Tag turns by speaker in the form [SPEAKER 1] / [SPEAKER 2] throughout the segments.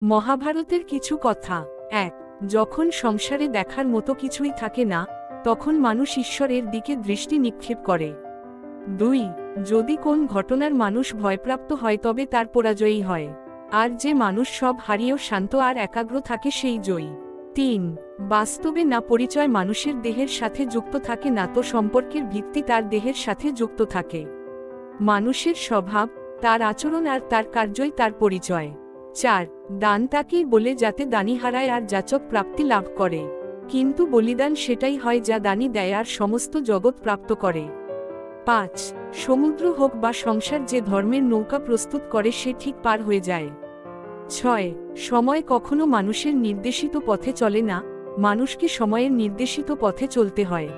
[SPEAKER 1] মহাভারতের কিছু কথা। ১। যখন সংসারে দেখার মতো কিছুই থাকে না, তখন মানুষ ঈশ্বরের দিকে দৃষ্টি নিক্ষেপ করে। ২। যদি কোন ঘটনার মানুষ ভয়প্রাপ্ত হয় তবে তার পরাজয়ই হয়, আর যে মানুষ সব হারিয়েও শান্ত আর একাগ্র থাকে সেই জয়ী। ৩। বাস্তবে না পরিচয় মানুষের দেহের সাথে যুক্ত থাকে, না তো সম্পর্কের ভিত্তি তার দেহের সাথে যুক্ত থাকে। মানুষের স্বভাব, তার আচরণ আর তার কার্যই তার পরিচয়। ৪। দান তাকেই বলে যাতে দানি হারায় আর যাচক প্রাপ্তি লাভ করে, কিন্তু বলিদান সেটাই হয় যা দানি দেয় আর সমস্ত জগৎ প্রাপ্ত করে। ৫। সমুদ্র হোক বা সংসার, যে ধর্মের নৌকা প্রস্তুত করে সে ঠিক পার হয়ে যায়। ৬। সময় কখনো মানুষের নির্দেশিত পথে চলে না, মানুষকে সময়ের নির্দেশিত পথে চলতে হয়।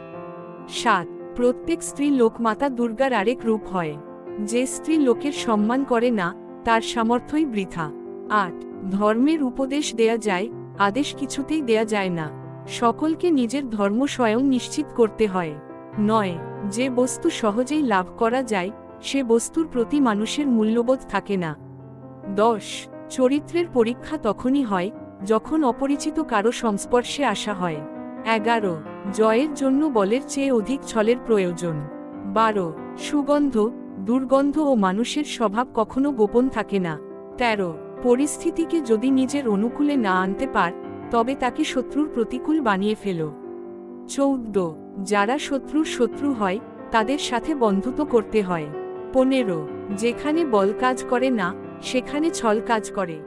[SPEAKER 1] ৭। প্রত্যেক স্ত্রী লোকমাতা দুর্গার আরেক রূপ হয়। যে স্ত্রী লোকের সম্মান করে না, তার সামর্থ্যই বৃথা। ৮। ধর্মের উপদেশ দেয়া যায়, আদেশ কিছুতেই দেয়া যায় না। সকলকে নিজের ধর্ম স্বয়ং নিশ্চিত করতে হয়। ৯। যে বস্তু সহজেই লাভ করা যায়, সে বস্তুর প্রতি মানুষের মূল্যবোধ থাকে না। ১০। চরিত্রের পরীক্ষা তখনই হয় যখন অপরিচিত কারো সংস্পর্শে আসা হয়। ১১। জয়ের জন্য বলের চেয়ে অধিক ছলের প্রয়োজন। ১২। সুগন্ধ, দুর্গন্ধ ও মানুষের স্বভাব কখনো গোপন থাকে না। ১৩। পরিস্থিতিকে যদি নিজের অনুকূলে না আনতে পার, তবে তাকে শত্রুর প্রতিকূল বানিয়ে ফেলো। ১৪। যারা শত্রুর শত্রু হয়, তাদের সাথে বন্ধুত্ব করতে হয়। ১৫। যেখানে বল কাজ করে না, সেখানে ছল কাজ করে।